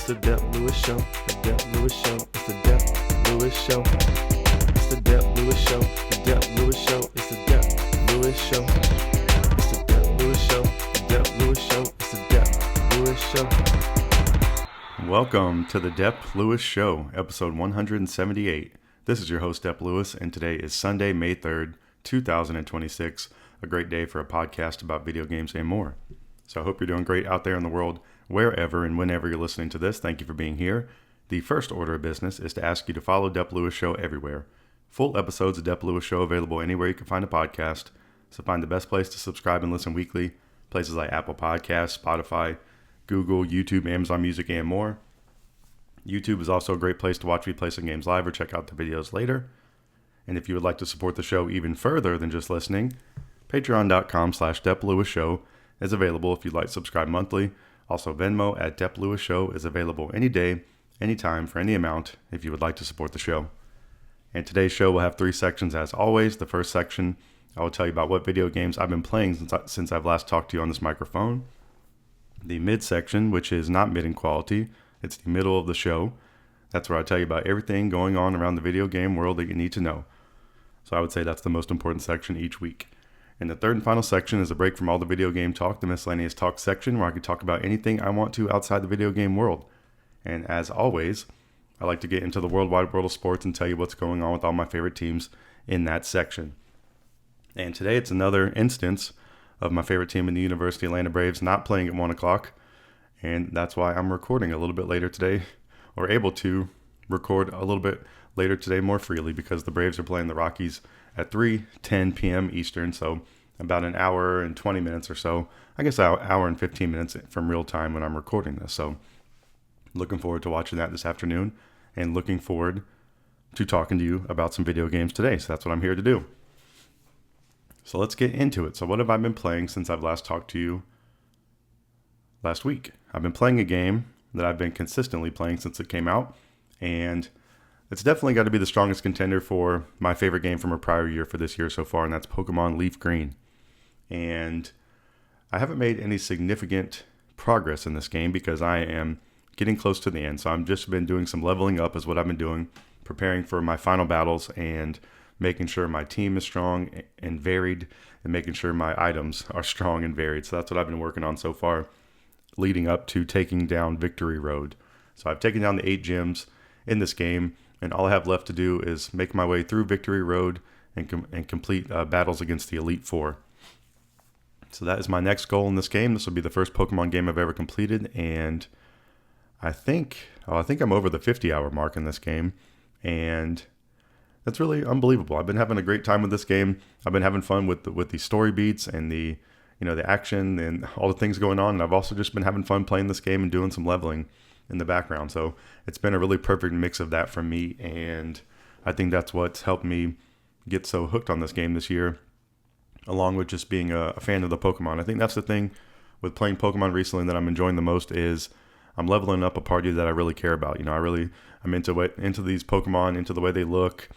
It's the Dep Lewis Show. The Dep Lewis Show. It's the Dep Lewis Show. It's the Dep Lewis Show. The Dep Lewis Show. It's the Dep Lewis Show. It's the Dep Lewis Show. The Dep Lewis Show. It's the Dep Lewis Show. Welcome to the Dep Lewis Show, episode 178. This is your host, Dep Lewis, and today is Sunday, May 3rd, 2026. A great day for a podcast about video games and more. So I hope you're doing great out there in the world, wherever and whenever you're listening to this. Thank you for being here. The first order of business is to ask you to follow Dep Lewis Show everywhere. Full episodes of Dep Lewis Show available anywhere you can find a podcast. So find the best place to subscribe and listen weekly. Places like Apple Podcasts, Spotify, Google, YouTube, Amazon Music, and more. YouTube is also a great place to watch replays of games live or check out the videos later. And if you would like to support the show even further than just listening, patreon.com/Dep Lewis Show is available if you'd like to subscribe monthly. Also, Venmo at Dep Lewis Show is available any day, anytime, for any amount if you would like to support the show. And today's show will have three sections as always. The first section, I will tell you about what video games I've been playing since I've last talked to you on this microphone. The mid section, which is not mid in quality, it's the middle of the show. That's where I tell you about everything going on around the video game world that you need to know. So I would say that's the most important section each week. And the third and final section is a break from all the video game talk, the Miscellaneous talk section, where I can talk about anything I want to outside the video game world. And as always, I like to get into the worldwide world of sports and tell you what's going on with all my favorite teams in that section. And today it's another instance of my favorite team in the University Atlanta Braves not playing at 1 o'clock. And that's why I'm recording a little bit later today, or able to record a little bit later today more freely, because the Braves are playing the Rockies at 3:10 p.m. Eastern, so about an hour and 20 minutes or so. I guess an hour and 15 minutes from real time when I'm recording this. So looking forward to watching that this afternoon, and looking forward to talking to you about some video games today. So that's what I'm here to do. So let's get into it. So what have I been playing since I've last talked to you last week? I've been playing a game that I've been consistently playing since it came out, and it's definitely got to be the strongest contender for my favorite game from a prior year for this year so far, and that's Pokemon LeafGreen. And I haven't made any significant progress in this game because I am getting close to the end. So I've just been doing some leveling up is what I've been doing, preparing for my final battles and making sure my team is strong and varied, and making sure my items are strong and varied. So that's what I've been working on so far, leading up to taking down Victory Road. So I've taken down the 8 gyms in this game, and all I have left to do is make my way through Victory Road and complete battles against the Elite Four. So that is my next goal in this game. This will be the first Pokemon game I've ever completed, and I think I'm over the 50-hour mark in this game, and that's really unbelievable. I've been having a great time with this game. I've been having fun with the story beats and the action and all the things going on. And I've also just been having fun playing this game and doing some leveling in the background. So it's been a really perfect mix of that for me, and I think that's what's helped me get so hooked on this game this year, along with just being a fan of the Pokemon. I think that's the thing with playing Pokemon recently that I'm enjoying the most, is I'm leveling up a party that I really care about. I'm into these Pokemon, into the way they look,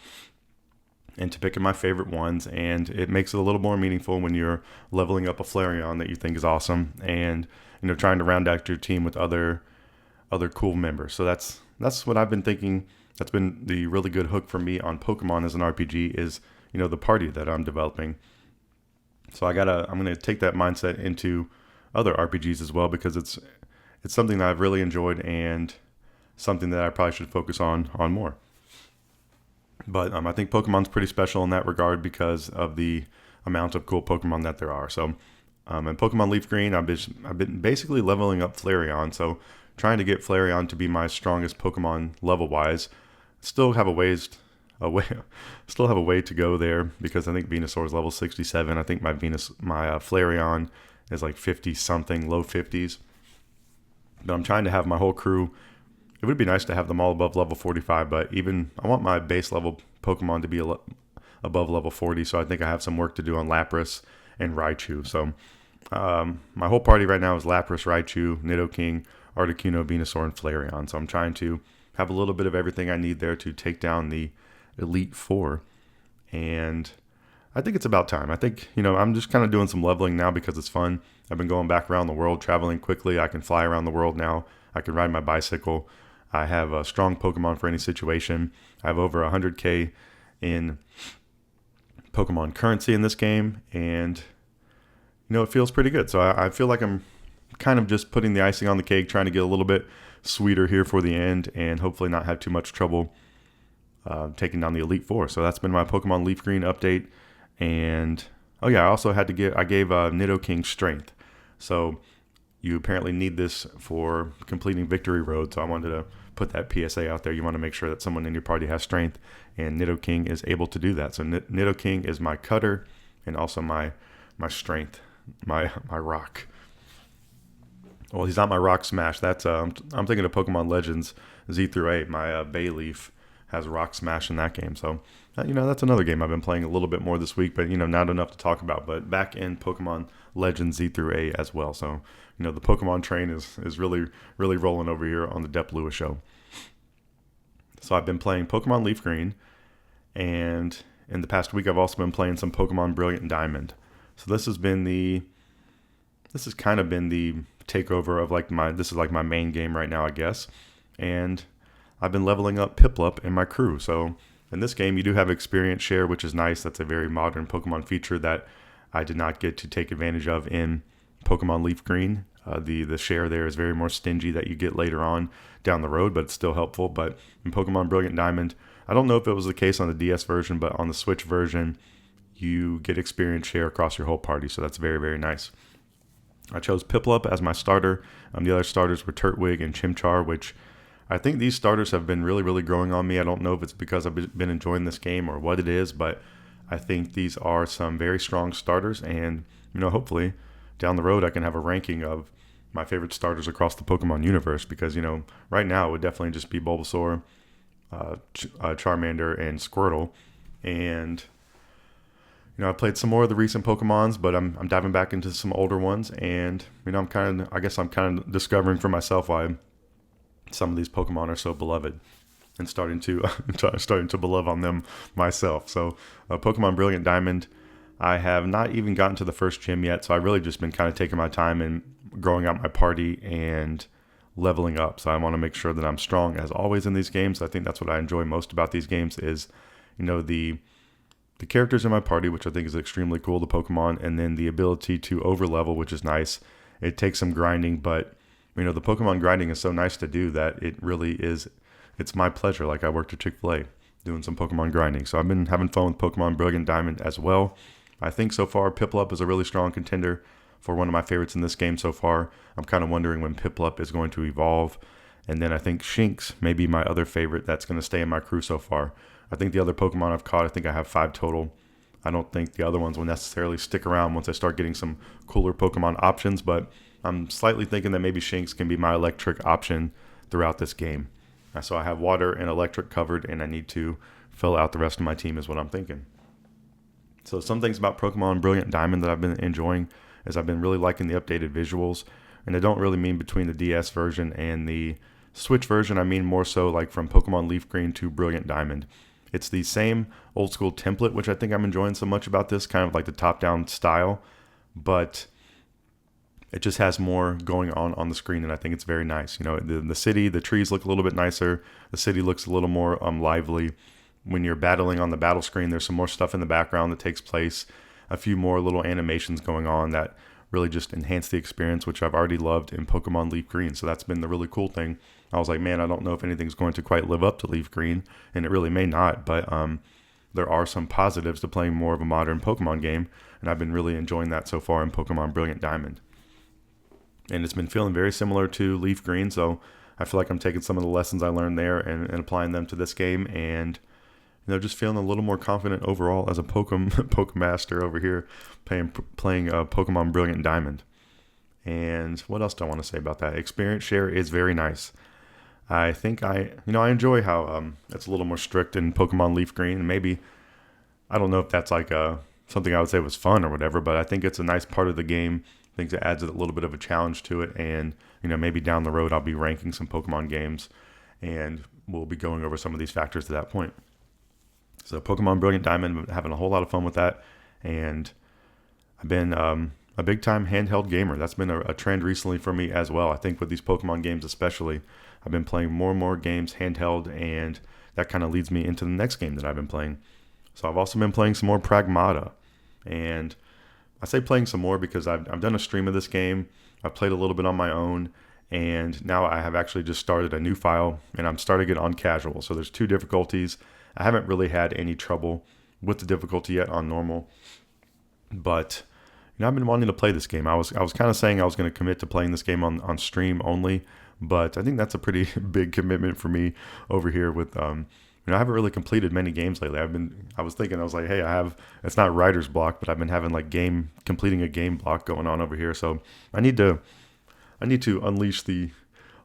into picking my favorite ones, and it makes it a little more meaningful when you're leveling up a Flareon that you think is awesome, and trying to round out your team with other cool members. So that's what I've been thinking. That's been the really good hook for me on Pokemon as an RPG, is the party that I'm developing. So I'm gonna take that mindset into other RPGs as well, because it's something that I've really enjoyed and something that I probably should focus on more. But I think Pokemon's pretty special in that regard because of the amount of cool Pokemon that there are. So in Pokemon LeafGreen, I've been basically leveling up Flareon. So trying to get Flareon to be my strongest Pokemon level-wise. Still have a way to go there, because I think Venusaur's level 67. I think my Flareon is like 50 something, low 50s. But I'm trying to have my whole crew. It would be nice to have them all above level 45, but I want my base level Pokemon to be above level 40. So I think I have some work to do on Lapras and Raichu. So my whole party right now is Lapras, Raichu, Nidoking, Articuno, Venusaur, and Flareon. So I'm trying to have a little bit of everything I need there to take down the Elite Four. And I think it's about time. I think, I'm just kind of doing some leveling now because it's fun. I've been going back around the world, traveling quickly. I can fly around the world now. I can ride my bicycle. I have a strong Pokemon for any situation. I have over 100k in Pokemon currency in this game, and it feels pretty good. So I feel like I'm kind of just putting the icing on the cake, trying to get a little bit sweeter here for the end, and hopefully not have too much trouble taking down the Elite Four. So that's been my Pokemon LeafGreen update. And I also had to I gave Nidoking Strength. So you apparently need this for completing Victory Road. So I wanted to put that PSA out there. You want to make sure that someone in your party has Strength, and Nidoking is able to do that. So Nidoking is my cutter and also my Strength, my rock. Well, he's not my Rock Smash. That's I'm thinking of Pokemon Legends Z through 8. My Bayleaf has Rock Smash in that game. So that's another game I've been playing a little bit more this week, but not enough to talk about. But back in Pokemon Legends Z through 8 as well. So the Pokemon train is really rolling over here on the Dep Lewis Show. So I've been playing Pokemon Leaf Green, and in the past week I've also been playing some Pokemon Brilliant Diamond. So this has kind of been the takeover of this is my main game right now, I guess. And I've been leveling up Piplup and my crew. So in this game, you do have experience share, which is nice. That's a very modern Pokemon feature that I did not get to take advantage of in Pokemon Leaf Green. The share there is very more stingy that you get later on down the road, but it's still helpful. But in Pokemon Brilliant Diamond, I don't know if it was the case on the DS version, but on the Switch version, you get experience share across your whole party. So that's very, very nice. I chose Piplup as my starter. The other starters were Turtwig and Chimchar, which I think these starters have been really growing on me. I don't know if it's because I've been enjoying this game or what it is, but I think these are some very strong starters, and hopefully down the road I can have a ranking of my favorite starters across the Pokemon universe, because right now it would definitely just be Bulbasaur, Charmander, and Squirtle. And I've played some more of the recent Pokemons, but I'm diving back into some older ones, and I'm kind of discovering for myself why some of these Pokemon are so beloved, and starting to beloved on them myself. So Pokemon Brilliant Diamond, I have not even gotten to the first gym yet, so I've really just been kind of taking my time and growing out my party and leveling up. So I want to make sure that I'm strong as always in these games. I think that's what I enjoy most about these games is the characters in my party, which I think is extremely cool, the Pokemon, and then the ability to overlevel, which is nice. It takes some grinding, but the Pokemon grinding is so nice to do that it really is, it's my pleasure. Like I worked at Chick-fil-A doing some Pokemon grinding. So I've been having fun with Pokemon Brilliant Diamond as well. I think so far Piplup is a really strong contender for one of my favorites in this game so far. I'm kind of wondering when Piplup is going to evolve. And then I think Shinx may be my other favorite that's going to stay in my crew so far. I think the other Pokemon I've caught, I think I have 5 total. I don't think the other ones will necessarily stick around once I start getting some cooler Pokemon options, but I'm slightly thinking that maybe Shinx can be my electric option throughout this game. So I have water and electric covered, and I need to fill out the rest of my team is what I'm thinking. So some things about Pokemon Brilliant Diamond that I've been enjoying is I've been really liking the updated visuals, and I don't really mean between the DS version and the Switch version. I mean more so like from Pokemon Leaf Green to Brilliant Diamond. It's the same old school template, which I think I'm enjoying so much about this, kind of like the top-down style, but it just has more going on the screen, and I think it's very nice. The city, the trees look a little bit nicer. The city looks a little more lively. When you're battling on the battle screen, there's some more stuff in the background that takes place, a few more little animations going on that really just enhance the experience, which I've already loved in Pokemon Leaf Green. So that's been the really cool thing. I was like, man, I don't know if anything's going to quite live up to Leaf Green, and it really may not, but there are some positives to playing more of a modern Pokemon game, and I've been really enjoying that so far in Pokemon Brilliant Diamond. And it's been feeling very similar to Leaf Green, so I feel like I'm taking some of the lessons I learned there and applying them to this game, and just feeling a little more confident overall as a Pokemaster over here playing Pokemon Brilliant Diamond. And what else do I want to say about that? Experience share is very nice. I think I enjoy how it's a little more strict in Pokemon Leaf Green, and maybe I don't know if that's like something I would say was fun or whatever, but I think it's a nice part of the game. I think it adds a little bit of a challenge to it, and maybe down the road I'll be ranking some Pokemon games, and we'll be going over some of these factors at that point. So Pokemon Brilliant Diamond, I'm having a whole lot of fun with that, and I've been a big time handheld gamer. That's been a trend recently for me as well. I think with these Pokemon games especially, I've been playing more and more games handheld, and that kind of leads me into the next game that I've been playing. So I've also been playing some more Pragmata, and I say playing some more because I've done a stream of this game. I've played a little bit on my own, and now I have actually just started a new file, and I'm starting it on casual. So there's 2 difficulties. I haven't really had any trouble with the difficulty yet on normal, but I've been wanting to play this game. I was kind of saying I was going to commit to playing this game on stream only, but I think that's a pretty big commitment for me over here with I haven't really completed many games lately. I was like, hey, it's not writer's block, but I've been having like completing a game block going on over here. So I need to unleash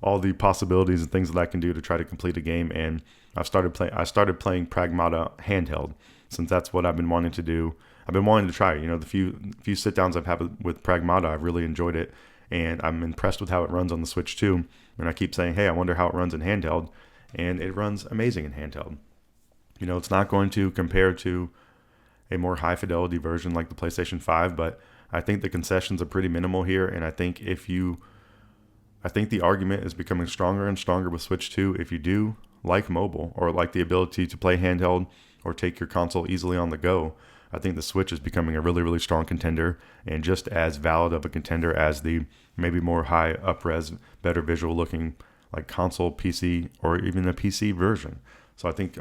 all the possibilities and things that I can do to try to complete a game. And I started playing Pragmata handheld, since that's what I've been wanting to do. I've been wanting to try it. The few sit downs I've had with Pragmata, I've really enjoyed it, and I'm impressed with how it runs on the Switch too. And I keep saying, hey, I wonder how it runs in handheld, and it runs amazing in handheld. It's not going to compare to a more high fidelity version like the PlayStation 5, but I think the concessions are pretty minimal here, and I think the argument is becoming stronger and stronger with Switch 2. If you do like mobile, or like the ability to play handheld or take your console easily on the go, I think the Switch is becoming a really, really strong contender, and just as valid of a contender as the maybe more high up-res, better visual looking like console, PC, or even a PC version. So I think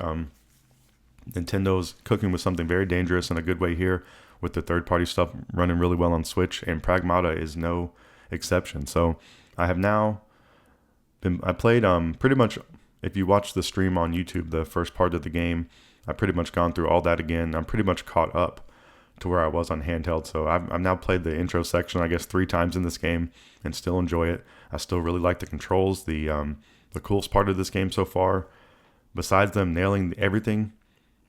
Nintendo's cooking with something very dangerous in a good way here, with the third-party stuff running really well on Switch, and Pragmata is no exception. So I played pretty much, if you watch the stream on YouTube, the first part of the game, I've pretty much gone through all that again. I'm pretty much caught up to where I was on handheld. So I've now played the intro section, I guess, 3 times in this game, and still enjoy it. I still really like the controls. The coolest part of this game so far, besides them nailing everything,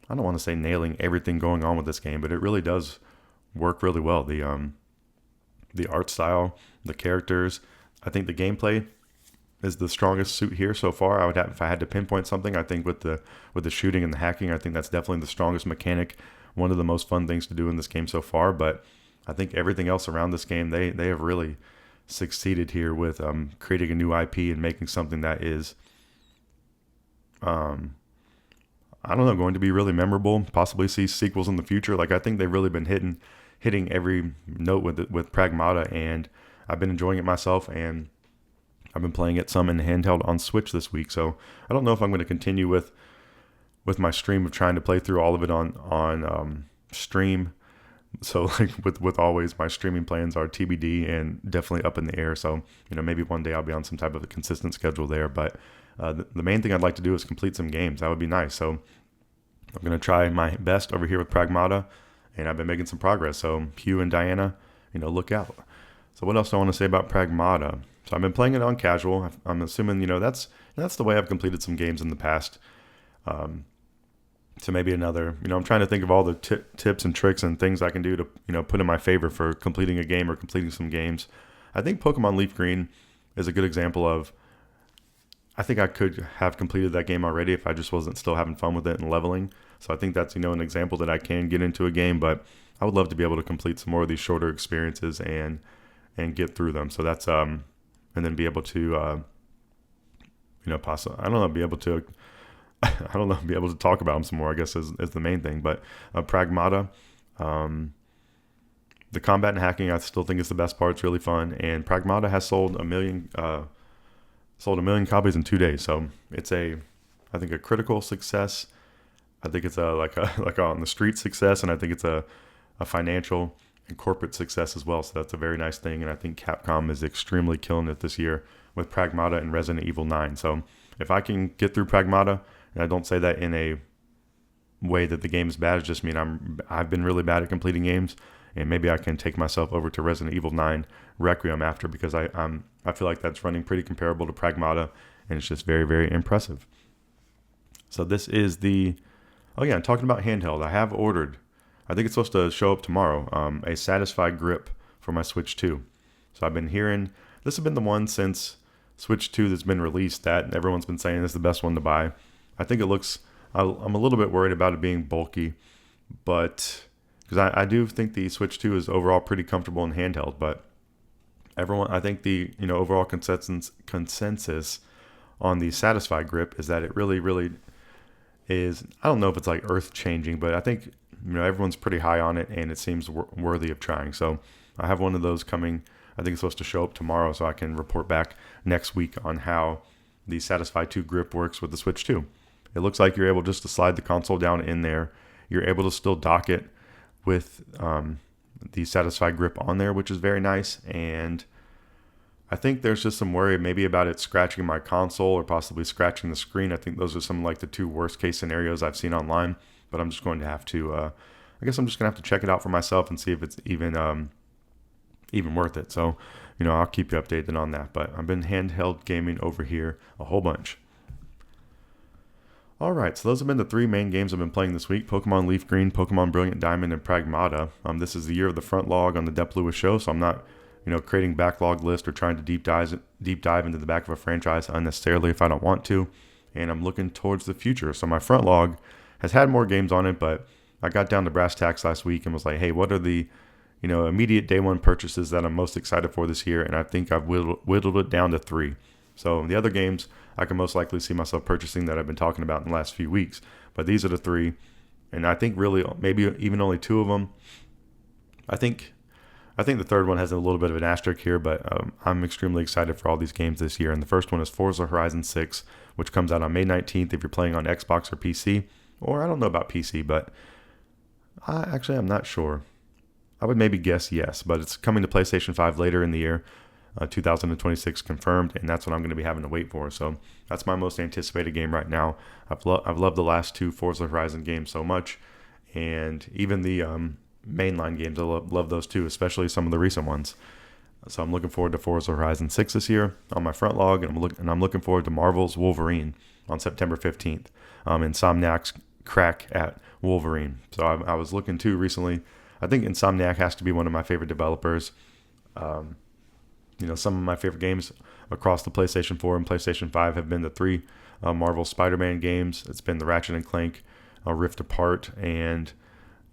I don't want to say nailing everything going on with this game, but it really does work really well. The art style, the characters, I think the gameplay is the strongest suit here so far. If I had to pinpoint something, I think with the shooting and the hacking, I think that's definitely the strongest mechanic. One of the most fun things to do in this game so far. But I think everything else around this game, they have really succeeded here with creating a new IP and making something that is, going to be really memorable. Possibly see sequels in the future. Like, I think they've really been hitting every note with Pragmata, and I've been enjoying it myself, and I've been playing it some in handheld on Switch this week. So I don't know if I'm going to continue with my stream of trying to play through all of it on stream. So like with always, my streaming plans are TBD and definitely up in the air. So, maybe one day I'll be on some type of a consistent schedule there. But the main thing I'd like to do is complete some games. That would be nice. So I'm going to try my best over here with Pragmata, and I've been making some progress. So Hugh and Diana, look out. So what else do I want to say about Pragmata? So I've been playing it on casual. I'm assuming, that's the way I've completed some games in the past. So maybe another, I'm trying to think of all the tips and tricks and things I can do to, put in my favor for completing a game or completing some games. I think Pokemon LeafGreen is a good example of, I think I could have completed that game already if I just wasn't still having fun with it and leveling. So I think that's, an example that I can get into a game, but I would love to be able to complete some more of these shorter experiences and get through them. So that's, and then be able to, possibly, be able to talk about them some more, I guess, is the main thing. But Pragmata, the combat and hacking, I still think is the best part. It's really fun. And Pragmata has sold a million copies in 2 days. So it's I think a critical success. I think it's like on the street success, and I think it's a financial and corporate success as well. So that's a very nice thing. And I think Capcom is extremely killing it this year with Pragmata and Resident Evil 9. So if I can get through Pragmata, and I don't say that in a way that the game is bad, it's just mean I've been really bad at completing games, and maybe I can take myself over to Resident Evil 9 Requiem after, because I feel like that's running pretty comparable to Pragmata, and it's just very, very impressive. So this is I'm talking about handheld. I have ordered, I think it's supposed to show up tomorrow, a Satisfy grip for my Switch 2. So I've been hearing, this has been the one since Switch 2 that's been released that everyone's been saying is the best one to buy. I think it looks, I'm a little bit worried about it being bulky, but because I do think the Switch 2 is overall pretty comfortable in handheld, but I think the overall consensus on the Satisfy grip is that it really, really is. I don't know if it's like earth changing, but I think everyone's pretty high on it, and it seems worthy of trying. So I have one of those coming. I think it's supposed to show up tomorrow, so I can report back next week on how the Satisfy 2 grip works with the Switch 2. It looks like you're able just to slide the console down in there. You're able to still dock it with the Satisfy grip on there, which is very nice. And I think there's just some worry maybe about it scratching my console or possibly scratching the screen. I think those are some like the two worst case scenarios I've seen online, but I'm just going to have to, I guess I'm just going to have to check it out for myself and see if it's even worth it. So, I'll keep you updated on that, but I've been handheld gaming over here a whole bunch. All right, so those have been the three main games I've been playing this week: Pokemon LeafGreen, Pokemon Brilliant Diamond, and Pragmata. This is the year of the front log on the Dep Lewis Show, so I'm not, creating backlog list or trying to deep dive into the back of a franchise unnecessarily if I don't want to. And I'm looking towards the future. So my front log has had more games on it, but I got down to brass tacks last week and was like, hey, what are the immediate day one purchases that I'm most excited for this year? And I think I've whittled it down to 3. So the other games I can most likely see myself purchasing that I've been talking about in the last few weeks. But these are the 3. And I think really maybe even only 2 of them. I think the third one has a little bit of an asterisk here, but I'm extremely excited for all these games this year. And the first one is Forza Horizon 6, which comes out on May 19th if you're playing on Xbox or PC. Or I don't know about PC, but I'm not sure. I would maybe guess yes, but it's coming to PlayStation 5 later in the year, 2026 confirmed, and that's what I'm going to be having to wait for. So that's my most anticipated game right now. I've loved the last 2 Forza Horizon games so much, and even the mainline games, I love those too, especially some of the recent ones. So I'm looking forward to Forza Horizon 6 this year on my front log, and I'm looking forward to Marvel's Wolverine on September 15th. Insomniac's crack at Wolverine. So I was looking too recently. I think Insomniac has to be one of my favorite developers. Some of my favorite games across the PlayStation 4 and PlayStation 5 have been the 3 Marvel Spider-Man games. It's been the Ratchet and Clank Rift Apart, and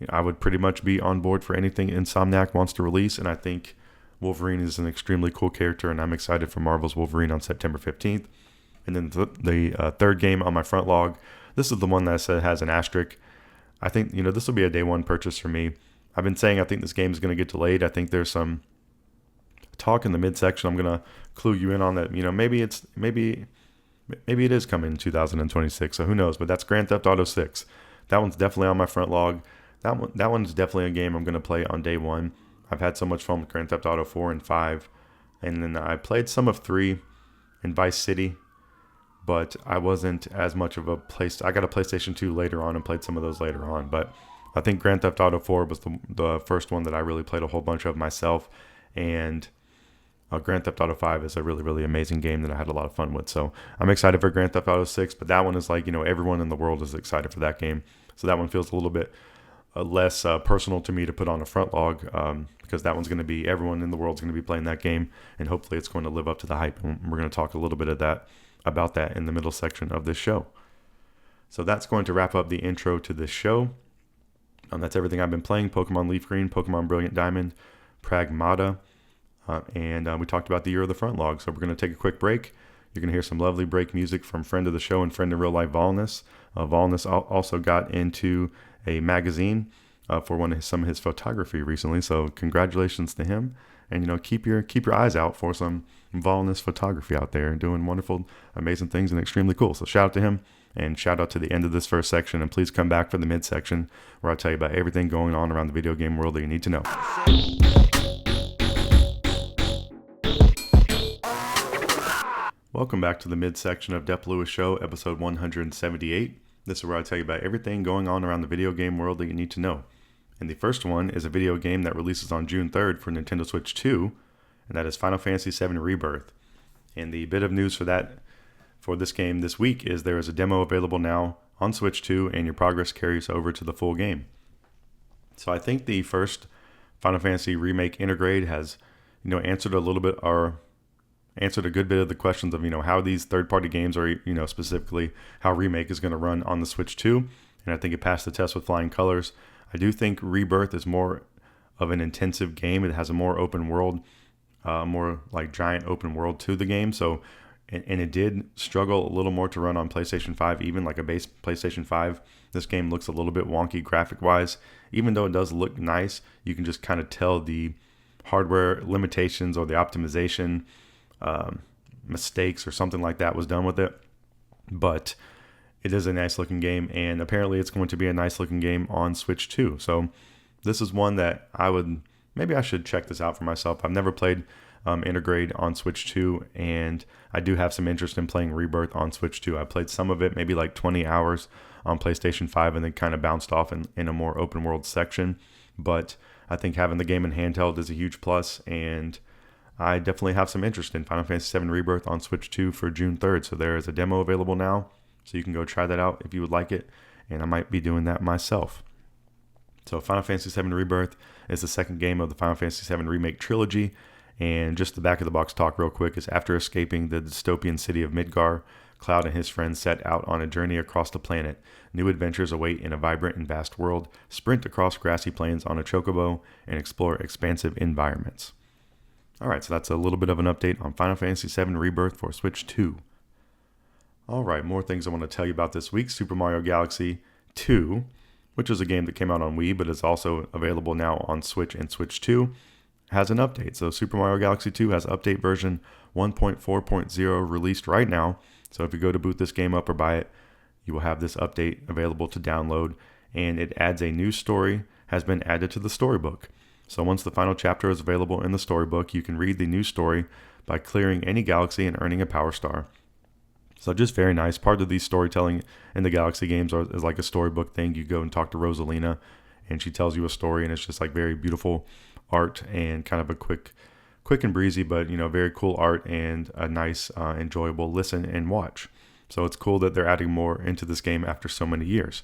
I would pretty much be on board for anything Insomniac wants to release, and I think Wolverine is an extremely cool character, and I'm excited for Marvel's Wolverine on September 15th. And then the third game on my front log, this is the one that I said has an asterisk. I think, this will be a day one purchase for me. I've been saying I think this game is going to get delayed. I think there's some talk in the midsection. I'm going to clue you in on that. Maybe it is coming in 2026, so who knows? But that's Grand Theft Auto 6. That one's definitely on my front log. That one's definitely a game I'm going to play on day one. I've had so much fun with Grand Theft Auto 4 and 5. And then I played some of 3 in Vice City, but I wasn't as much of a I got a PlayStation 2 later on and played some of those later on. But I think Grand Theft Auto 4 was the first one that I really played a whole bunch of myself. And Grand Theft Auto 5 is a really, really amazing game that I had a lot of fun with. So I'm excited for Grand Theft Auto 6, but that one is like, everyone in the world is excited for that game. So that one feels a little bit less personal to me to put on a front log, because that one's going to be, everyone in the world's going to be playing that game, and hopefully it's going to live up to the hype. And we're going to talk a little bit about that in the middle section of this show. So that's going to wrap up the intro to this show. That's everything I've been playing: Pokemon LeafGreen, Pokemon Brilliant Diamond, Pragmata, and we talked about the year of the front log. So we're going to take a quick break. You're going to hear some lovely break music from friend of the show and friend in real life, Volnus. Volnus also got into a magazine for some of his photography recently. So congratulations to him. And keep your eyes out for some Volnus photography out there, and doing wonderful, amazing things, and extremely cool. So shout out to him, and shout out to the end of this first section. And please come back for the midsection, where I tell you about everything going on around the video game world that you need to know. Welcome back to the midsection of Dep Lewis Show, episode 178. This is where I tell you about everything going on around the video game world that you need to know. And the first one is a video game that releases on June 3rd for Nintendo Switch 2, and that is Final Fantasy VII Rebirth. And the bit of news for this game this week is there is a demo available now on Switch 2, and your progress carries over to the full game. So I think the first Final Fantasy Remake Intergrade has, answered a good bit of the questions of, how these third-party games are, specifically how Remake is going to run on the Switch 2. And I think it passed the test with flying colors. I do think Rebirth is more of an intensive game. It has a more open world, more like giant open world to the game. So, and it did struggle a little more to run on PlayStation 5, even like a base PlayStation 5. This game looks a little bit wonky graphic wise. Even though it does look nice, you can just kind of tell the hardware limitations or the optimization mistakes or something like that was done with it. But it is a nice looking game, and apparently it's going to be a nice looking game on Switch too. So this is one that maybe I should check this out for myself. I've never played Intergrade on Switch 2, and I do have some interest in playing Rebirth on Switch 2. I played some of it, maybe like 20 hours on PlayStation 5, and then kind of bounced off in a more open world section. But I think having the game in handheld is a huge plus, and I definitely have some interest in Final Fantasy VII Rebirth on Switch 2 for June 3rd. So there is a demo available now, so you can go try that out if you would like it, and I might be doing that myself. So Final Fantasy VII Rebirth is the second game of the Final Fantasy VII Remake trilogy, and just the back of the box talk real quick is after escaping the dystopian city of Midgar, Cloud and his friends set out on a journey across the planet. New adventures await in a vibrant and vast world. Sprint across grassy plains on a chocobo and explore expansive environments. Alright, so that's a little bit of an update on Final Fantasy VII Rebirth for Switch 2. Alright, more things I want to tell you about this week. Super Mario Galaxy 2, which is a game that came out on Wii, but is also available now on Switch and Switch 2, has an update. So Super Mario Galaxy 2 has update version 1.4.0 released right now. So if you go to boot this game up or buy it, you will have this update available to download, and it adds a new story, has been added to the storybook. So once the final chapter is available in the storybook, you can read the new story by clearing any galaxy and earning a power star. So just very nice. Part of the storytelling in the Galaxy games is like a storybook thing. You go and talk to Rosalina, and she tells you a story, and it's just like very beautiful art and kind of a quick and breezy, but very cool art and a nice, enjoyable listen and watch. So it's cool that they're adding more into this game after so many years.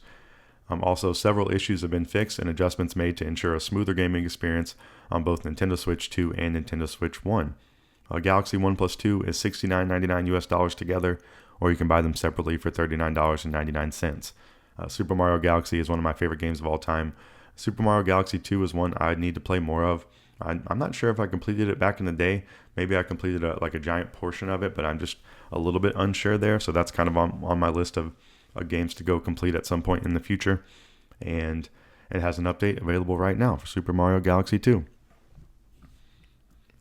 Also, several issues have been fixed and adjustments made to ensure a smoother gaming experience on both Nintendo Switch 2 and Nintendo Switch 1. Galaxy 1 plus 2 is $69.99 US together, or you can buy them separately for $39.99. Super Mario Galaxy is one of my favorite games of all time. Super Mario Galaxy 2 is one I need to play more of. I'm not sure if I completed it back in the day. Maybe I completed a giant portion of it, but I'm just a little bit unsure there. So that's kind of on my list of games to go complete at some point in the future. And it has an update available right now for Super Mario Galaxy 2.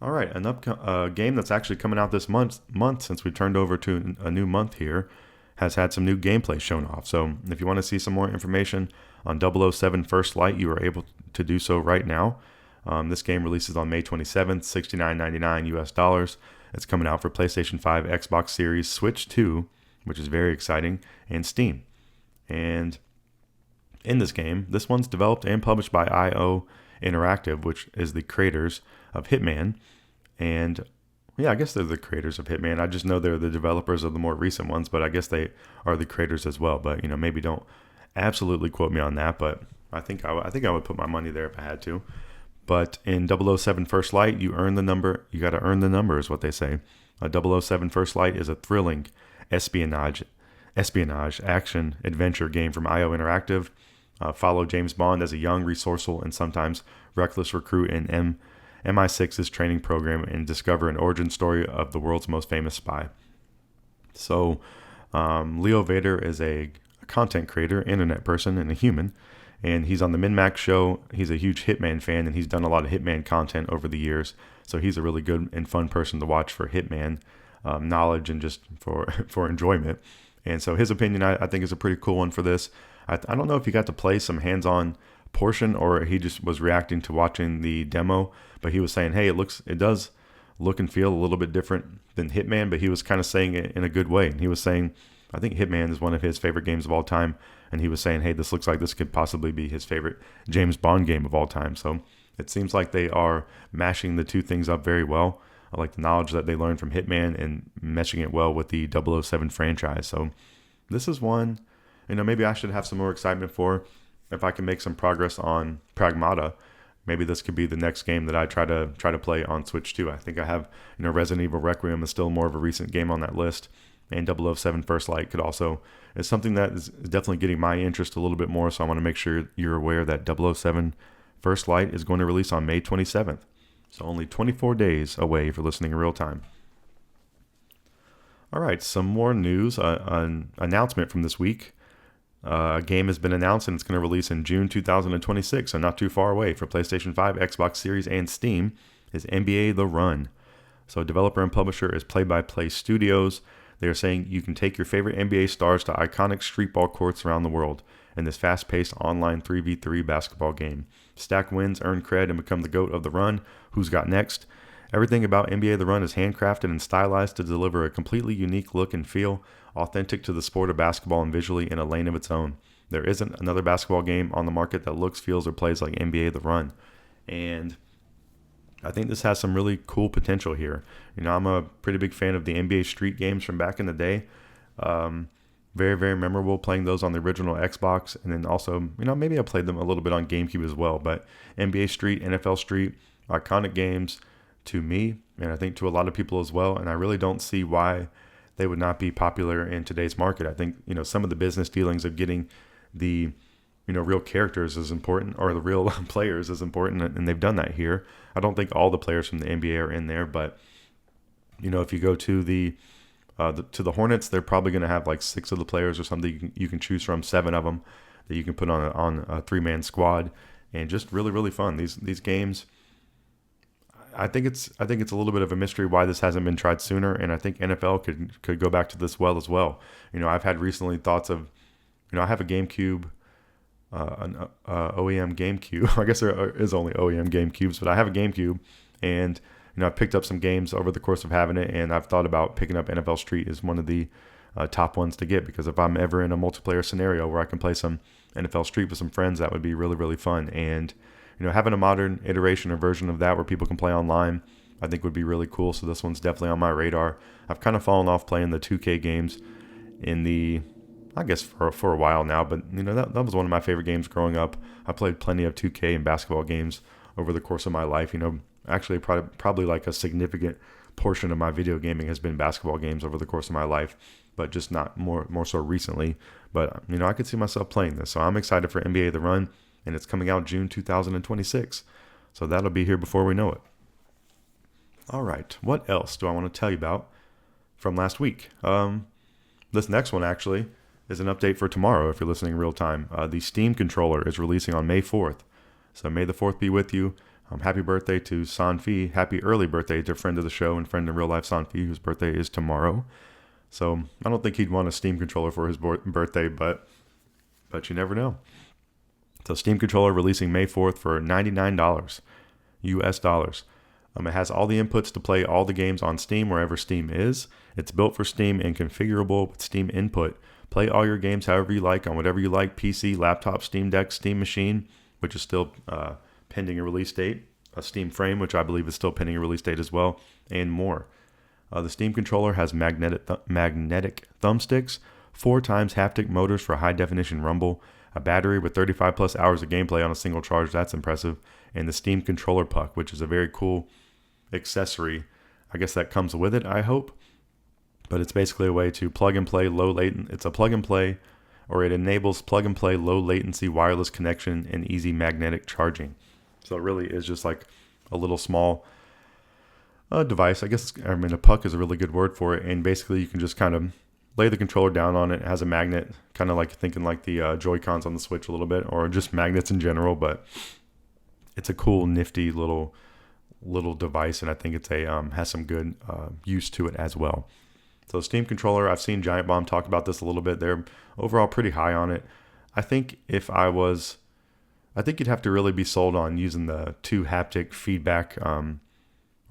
All right, a game that's actually coming out this month since we turned over to a new month here, has had some new gameplay shown off. So if you want to see some more information on 007 First Light, you are able to do so right now. This game releases on May 27th, $69.99 US. It's coming out for PlayStation 5, Xbox Series, Switch 2, which is very exciting, and Steam. And in this game, this one's developed and published by IO Interactive, which is the creators of Hitman. And yeah, I guess they're the creators of Hitman. I just know they're the developers of the more recent ones, but I guess they are the creators as well. But maybe don't absolutely quote me on that, but I think I would put my money there if I had to. But in 007 First Light, you earn the number. You got to earn the number, is what they say. 007 First Light is a thrilling espionage action adventure game from IO Interactive. Follow James Bond as a young, resourceful, and sometimes reckless recruit in MI6's training program and discover an origin story of the world's most famous spy. So, Leo Vader is a content creator, internet person, and a human. And he's on the MinMax show. He's a huge Hitman fan, and he's done a lot of Hitman content over the years. So he's a really good and fun person to watch for Hitman knowledge and just for enjoyment. And so his opinion, I think, is a pretty cool one for this. I don't know if he got to play some hands-on portion or he just was reacting to watching the demo, but he was saying, hey, it does look and feel a little bit different than Hitman, but he was kind of saying it in a good way. And he was saying, I think Hitman is one of his favorite games of all time. And he was saying, hey, this looks like this could possibly be his favorite James Bond game of all time. So it seems like they are mashing the two things up very well. I like the knowledge that they learned from Hitman and meshing it well with the 007 franchise. So this is one, maybe I should have some more excitement for. If I can make some progress on Pragmata, maybe this could be the next game that I try to play on Switch 2. I think I have, Resident Evil Requiem is still more of a recent game on that list. and 007 First Light could also, is something that is definitely getting my interest a little bit more. So I want to make sure you're aware that 007 First Light is going to release on May 27th. So only 24 days away for listening in real time. All right, some more news. An announcement from this week. A game has been announced and it's going to release in June 2026, so not too far away, for PlayStation 5, Xbox Series, and Steam, is NBA The Run. So developer and publisher is Play by Play Studios. They are saying you can take your favorite NBA stars to iconic street ball courts around the world in this fast-paced online 3v3 basketball game. Stack wins, earn cred, and become the GOAT of the run. Who's got next? Everything about NBA The Run is handcrafted and stylized to deliver a completely unique look and feel, authentic to the sport of basketball and visually in a lane of its own. There isn't another basketball game on the market that looks, feels, or plays like NBA The Run. And I think this has some really cool potential here. You know, I'm a pretty big fan of the NBA Street games from back in the day. Very, very memorable playing those on the original Xbox. And then also, you know, maybe I played them a little bit on GameCube as well. But NBA Street, NFL Street, iconic games to me, and I think to a lot of people as well. And I really don't see why they would not be popular in today's market. I think, you know, some of the business dealings of getting the, you know, real characters is important, or the real players is important, and they've done that here. I don't think all the players from the NBA are in there, but, you know, if you go to the Hornets, they're probably going to have like 6 of the players or something. You can choose from 7 of them that you can put on a 3-man squad, and just really, really fun. These games, I think it's a little bit of a mystery why this hasn't been tried sooner, and I think NFL could go back to this as well. You know, I've had recently thoughts of, you know, I have a GameCube, an OEM GameCube. I guess there is only OEM GameCubes, but I have a GameCube, and you know, I picked up some games over the course of having it, and I've thought about picking up NFL Street as one of the top ones to get, because if I'm ever in a multiplayer scenario where I can play some NFL Street with some friends, that would be really, really fun. And you know, having a modern iteration or version of that where people can play online, I think would be really cool. So this one's definitely on my radar. I've kind of fallen off playing the 2K games I guess for a while now, but you know, that was one of my favorite games growing up. I played plenty of 2K and basketball games over the course of my life. You know, actually probably like a significant portion of my video gaming has been basketball games over the course of my life, but just not more so recently. But you know, I could see myself playing this. So I'm excited for NBA The Run, and it's coming out June 2026. So that'll be here before we know it. All right, what else do I want to tell you about from last week? This next one actually is an update for tomorrow if you're listening in real time. The Steam controller is releasing on May 4th. So May the 4th be with you. Happy birthday to Sanfi. Happy early birthday to a friend of the show and friend in real life, Sanfi, whose birthday is tomorrow. So I don't think he'd want a Steam controller for his birthday, but you never know. So Steam controller releasing May 4th for $99 US dollars. It has all the inputs to play all the games on Steam wherever Steam is. It's built for Steam and configurable with Steam input. Play all your games however you like on whatever you like: PC, laptop, Steam Deck, Steam Machine, which is still pending a release date, a Steam Frame, which I believe is still pending a release date as well, and more. The Steam controller has magnetic thumbsticks, 4 times haptic motors for high definition rumble, a battery with 35 plus hours of gameplay on a single charge. That's impressive. And the Steam controller puck, which is a very cool accessory. I guess that comes with it, I hope. But it's basically a way to plug and play low latency. It's a plug and play, or it enables plug and play low latency wireless connection and easy magnetic charging. So it really is just like a little small device. A puck is a really good word for it. And basically you can just kind of lay the controller down on it. It has a magnet, kind of like thinking like the Joy-Cons on the Switch a little bit, or just magnets in general. But it's a cool, nifty little device, and I think it's has some good use to it as well. So Steam controller, I've seen Giant Bomb talk about this a little bit. They're overall pretty high on it. I think you'd have to really be sold on using the 2 haptic feedback,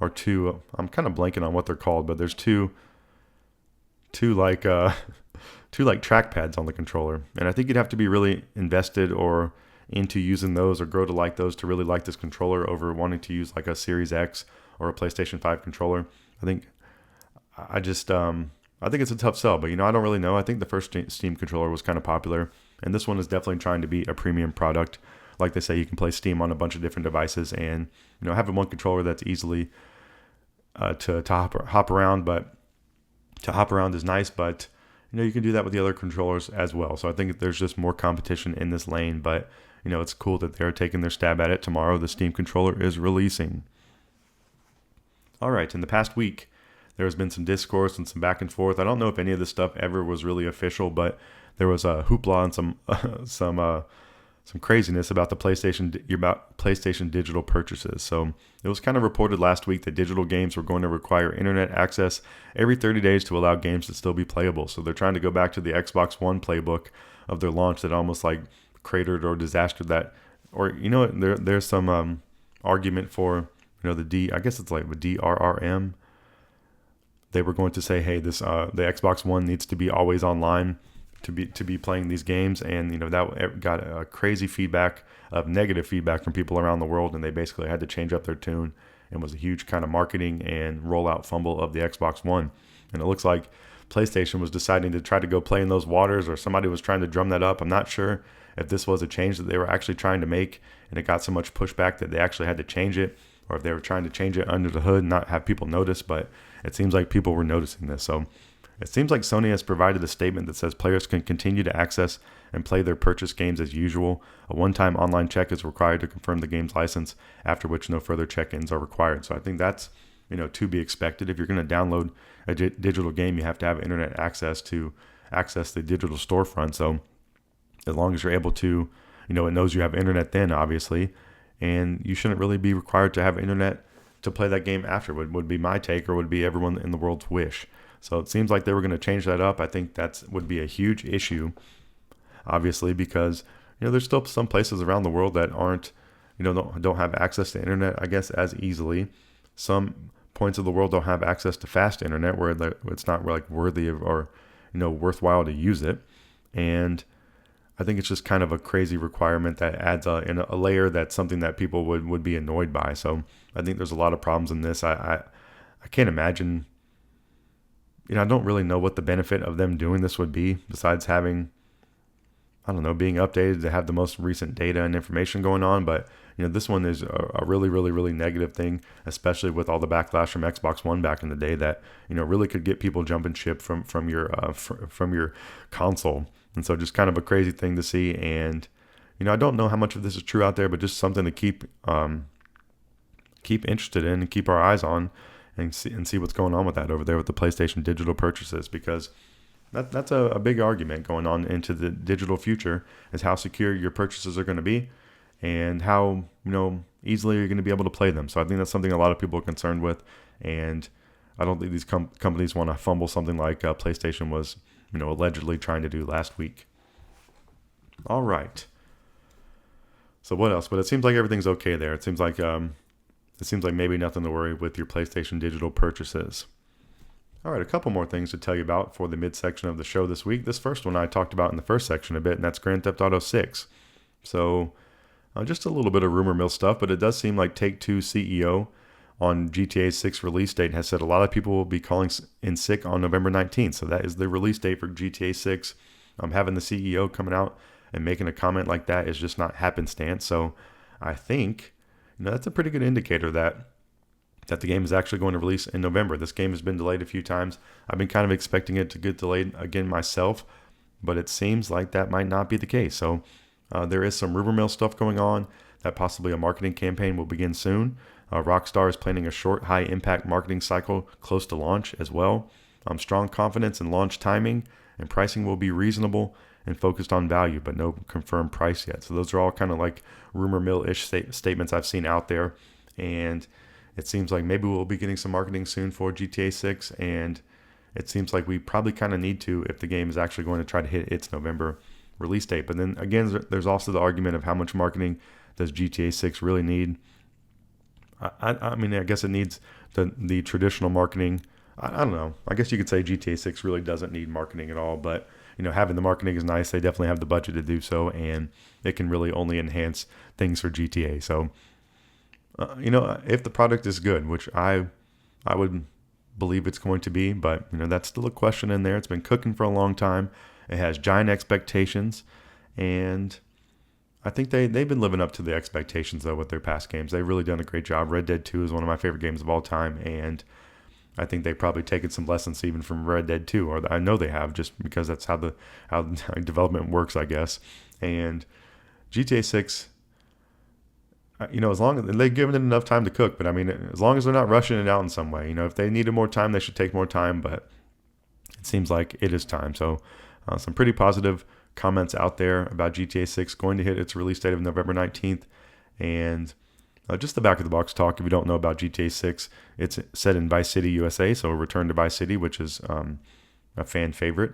or 2. I'm kind of blanking on what they're called, but there's two like trackpads on the controller, and I think you'd have to be really invested or into using those, or grow to like those, to really like this controller over wanting to use like a Series X or a PlayStation 5 controller. I think it's a tough sell, but you know, I don't really know. I think the first Steam controller was kind of popular, and this one is definitely trying to be a premium product. Like they say, you can play Steam on a bunch of different devices, and you know, having one controller that's easily to hop around, but to hop around is nice, but you can do that with the other controllers as well. So I think there's just more competition in this lane, but it's cool that they're taking their stab at it. Tomorrow, the Steam controller is releasing. All right, in the past week, there has been some discourse and some back and forth. I don't know if any of this stuff ever was really official, but there was a hoopla and some craziness about the PlayStation digital purchases. So it was kind of reported last week that digital games were going to require internet access every 30 days to allow games to still be playable. So they're trying to go back to the Xbox One playbook of their launch that almost like cratered or disastered that. Or there's some argument for I guess it's like the DRRM. They were going to say, hey, this the Xbox One needs to be always online to be playing these games, and that got a crazy feedback of negative feedback from people around the world, and they basically had to change up their tune, and was a huge kind of marketing and rollout fumble of the Xbox One. And it looks like PlayStation was deciding to try to go play in those waters, or somebody was trying to drum that up. I'm not sure if this was a change that they were actually trying to make, and it got so much pushback that they actually had to change it, or if they were trying to change it under the hood and not have people notice. But it seems like people were noticing this. So it seems like Sony has provided a statement that says players can continue to access and play their purchased games as usual. A one-time online check is required to confirm the game's license, after which no further check-ins are required. So I think that's to be expected. If you're going to download a digital game, you have to have internet access to access the digital storefront. So as long as you're able to, it knows you have internet then, obviously, and you shouldn't really be required to have internet to play that game after, would be my take, or would be everyone in the world's wish. So it seems like they were going to change that up. I think that would be a huge issue, obviously, because there's still some places around the world that aren't, don't have access to internet, I guess, as easily. Some points of the world don't have access to fast internet, where it's not like worthy of, or worthwhile to use it. And I think it's just kind of a crazy requirement that adds a layer that's something that people would be annoyed by. So I think there's a lot of problems in this. I can't imagine. I don't really know what the benefit of them doing this would be, besides having, being updated to have the most recent data and information going on. But, this one is a really, really, really negative thing, especially with all the backlash from Xbox One back in the day that, really could get people jumping ship from your console. And so just kind of a crazy thing to see. And, I don't know how much of this is true out there, but just something to keep interested in and keep our eyes on. And see what's going on with that over there with the PlayStation digital purchases, because that's a big argument going on into the digital future, is how secure your purchases are going to be and how easily you're going to be able to play them. So I think that's something a lot of people are concerned with, and I don't think these companies want to fumble something like PlayStation was allegedly trying to do last week. All right. So what else? But it seems like everything's okay there. It seems like maybe nothing to worry with your PlayStation digital purchases. All right, a couple more things to tell you about for the midsection of the show this week. This first one I talked about in the first section a bit, and that's Grand Theft Auto 6. So just a little bit of rumor mill stuff, but it does seem like Take-Two CEO on GTA 6 release date has said a lot of people will be calling in sick on November 19th. So that is the release date for GTA 6. Having the CEO coming out and making a comment like that is just not happenstance. So I think that's a pretty good indicator that the game is actually going to release in November. This game has been delayed a few times. I've been kind of expecting it to get delayed again myself, but it seems like that might not be the case. So there is some rumor mill stuff going on that possibly a marketing campaign will begin soon. Rockstar is planning a short, high-impact marketing cycle close to launch as well. Strong confidence in launch timing, and pricing will be reasonable and focused on value, but no confirmed price yet. So those are all kind of like rumor mill-ish statements I've seen out there. And it seems like maybe we'll be getting some marketing soon for GTA 6. And it seems like we probably kind of need to if the game is actually going to try to hit its November release date. But then again, there's also the argument of how much marketing does GTA 6 really need? I mean, I guess it needs the traditional marketing. I don't know. I guess you could say GTA 6 really doesn't need marketing at all, but having the marketing is nice. They definitely have the budget to do so, and it can really only enhance things for GTA. So, if the product is good, which I would believe it's going to be, but that's still a question in there. It's been cooking for a long time. It has giant expectations, and I think they've been living up to the expectations though with their past games. They've really done a great job. Red Dead 2 is one of my favorite games of all time, and I think they've probably taken some lessons even from Red Dead 2, or I know they have, just because that's how development works, I guess. And GTA 6, as long as they've given it enough time to cook, but I mean, as long as they're not rushing it out in some way, if they needed more time, they should take more time, but it seems like it is time. So some pretty positive comments out there about GTA 6 going to hit its release date of November 19th. And just the back of the box talk, if you don't know about GTA 6, it's set in Vice City, USA, so a return to Vice City, which is a fan favorite.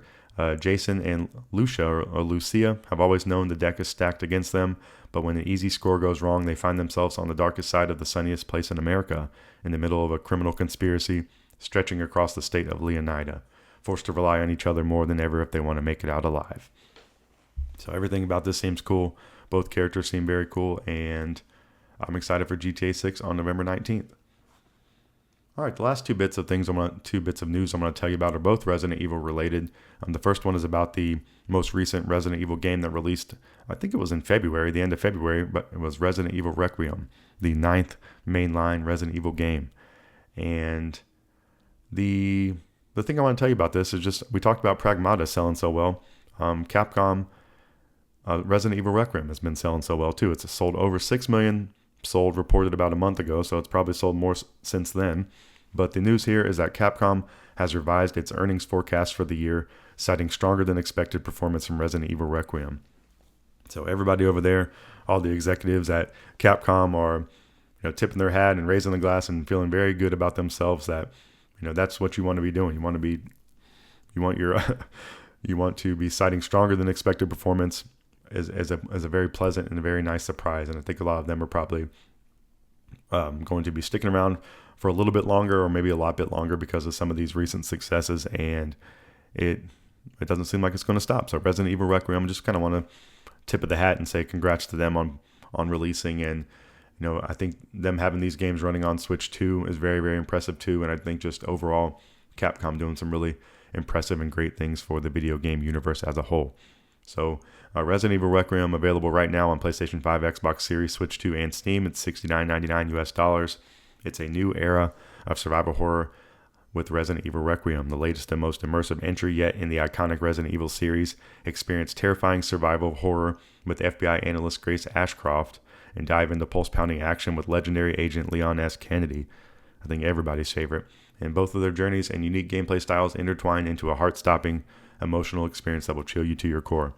Jason and Lucia have always known the deck is stacked against them, but when an easy score goes wrong, they find themselves on the darkest side of the sunniest place in America, in the middle of a criminal conspiracy stretching across the state of Leonida, forced to rely on each other more than ever if they want to make it out alive. So everything about this seems cool. Both characters seem very cool, and I'm excited for GTA 6 on November 19th. All right, the last two bits of news I'm going to tell you about are both Resident Evil related. The first one is about the most recent Resident Evil game that released, I think it was in February, the end of February, but it was Resident Evil Requiem, the 9th mainline Resident Evil game. And the thing I want to tell you about this is just, we talked about Pragmata selling so well. Capcom Resident Evil Requiem has been selling so well too. It's sold over 6 million, sold reported about a month ago, so it's probably sold more since then. But the news here is that Capcom has revised its earnings forecast for the year, citing stronger than expected performance from Resident Evil Requiem. So everybody over there, all the executives at Capcom are tipping their hat and raising the glass and feeling very good about themselves that that's what you want to be doing. You want to be citing stronger than expected performance as a very pleasant and a very nice surprise. And I think a lot of them are probably going to be sticking around for a little bit longer, or maybe a lot bit longer, because of some of these recent successes, and it doesn't seem like it's going to stop. So Resident Evil Requiem, I just kind of want to tip of the hat and say congrats to them on releasing. And I think them having these games running on Switch 2 is very, very impressive too. And I think just overall Capcom doing some really impressive and great things for the video game universe as a whole. So Resident Evil Requiem available right now on PlayStation 5, Xbox Series, Switch 2, and Steam. It's $69.99 US. It's a new era of survival horror with Resident Evil Requiem, the latest and most immersive entry yet in the iconic Resident Evil series. Experience terrifying survival horror with FBI analyst Grace Ashcroft, and dive into pulse-pounding action with legendary agent Leon S. Kennedy, I think everybody's favorite. And both of their journeys and unique gameplay styles intertwine into a heart-stopping, emotional experience that will chill you to your core.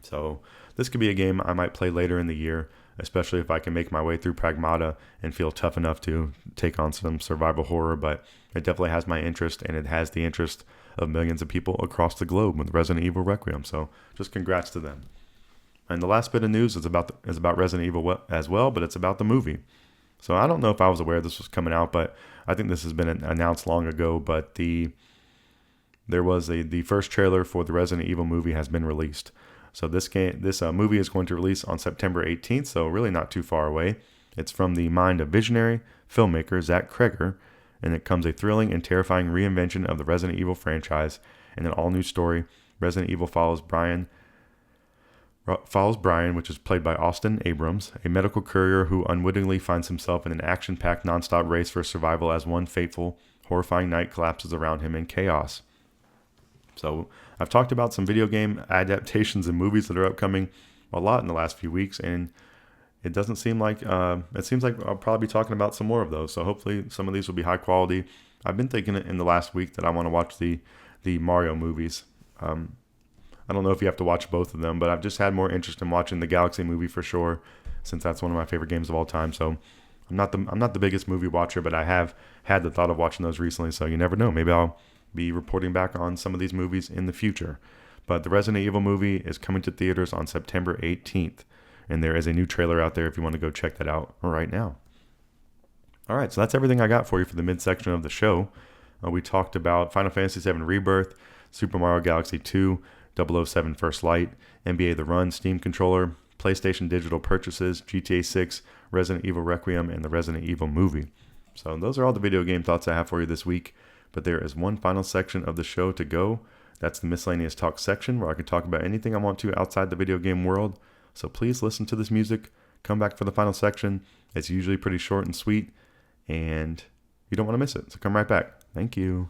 So this could be a game I might play later in the year, especially if I can make my way through Pragmata and feel tough enough to take on some survival horror. But it definitely has my interest, and it has the interest of millions of people across the globe with Resident Evil Requiem. So just congrats to them. And the last bit of news is about Resident Evil as well, but it's about the movie. So I don't know if I was aware this was coming out, but I think this has been announced long ago. But the first trailer for the Resident Evil movie has been released. So this movie is going to release on September 18th, so really not too far away. It's from the mind of visionary filmmaker Zach Kreger, and it comes a thrilling and terrifying reinvention of the Resident Evil franchise in an all-new story. Resident Evil follows Brian, which is played by Austin Abrams, a medical courier who unwittingly finds himself in an action-packed nonstop race for survival as one fateful, horrifying night collapses around him in chaos. So I've talked about some video game adaptations and movies that are upcoming a lot in the last few weeks, and it doesn't seem like it seems like I'll probably be talking about some more of those. So hopefully some of these will be high quality. I've been thinking in the last week that I want to watch the Mario movies. I don't know if you have to watch both of them, but I've just had more interest in watching the Galaxy movie for sure, since that's one of my favorite games of all time. So I'm not the biggest movie watcher, but I have had the thought of watching those recently. So you never know. Maybe I'll be reporting back on some of these movies in the future. But the Resident Evil movie is coming to theaters on September 18th, and there is a new trailer out there if you want to go check that out right now. All right, so that's everything I got for you for the midsection of the show. We talked about Final Fantasy VII Rebirth, Super Mario Galaxy 2, 007 First Light, NBA The Run Steam controller, PlayStation digital purchases, GTA 6, Resident Evil Requiem, and the Resident Evil movie. So those are all the video game thoughts I have for you this week. But there is one final section of the show to go. That's the Miscellaneous Talk section, where I can talk about anything I want to outside the video game world. So please listen to this music. Come back for the final section. It's usually pretty short and sweet, and you don't want to miss it. So come right back. Thank you.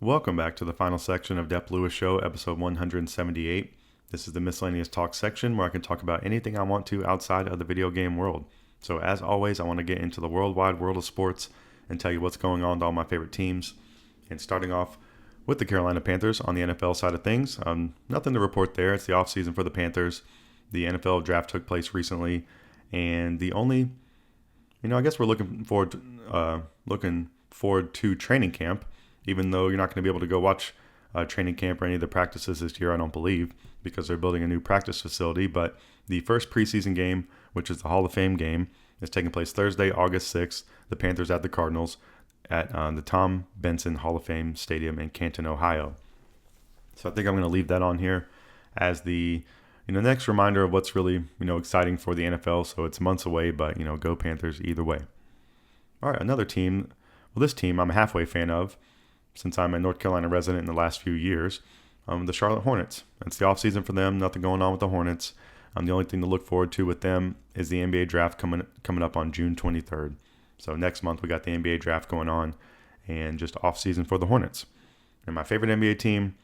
Welcome back to the final section of Dep Lewis Show, episode 178. This is the Miscellaneous Talk section where I can talk about anything I want to outside of the video game world. So as always, I want to get into the worldwide world of sports and tell you what's going on with all my favorite teams. And starting off with the Carolina Panthers on the NFL side of things. Nothing to report there. It's the offseason for the Panthers. The NFL draft took place recently. And the only, I guess we're looking forward to training camp, even though you're not going to be able to go watch training camp or any of the practices this year, I don't believe, because they're building a new practice facility. But the first preseason game, which is the Hall of Fame game, is taking place Thursday, August 6th. The Panthers at the Cardinals at the Tom Benson Hall of Fame Stadium in Canton, Ohio. So I think I'm going to leave that on here as the next reminder of what's really exciting for the NFL. So it's months away, but go Panthers either way. All right, another team. Well, this team I'm a halfway fan of, since I'm a North Carolina resident in the last few years, the Charlotte Hornets. It's the offseason for them. Nothing going on with the Hornets. The only thing to look forward to with them is the NBA draft coming up on June 23rd. So next month we got the NBA draft going on, and just offseason for the Hornets. And my favorite NBA team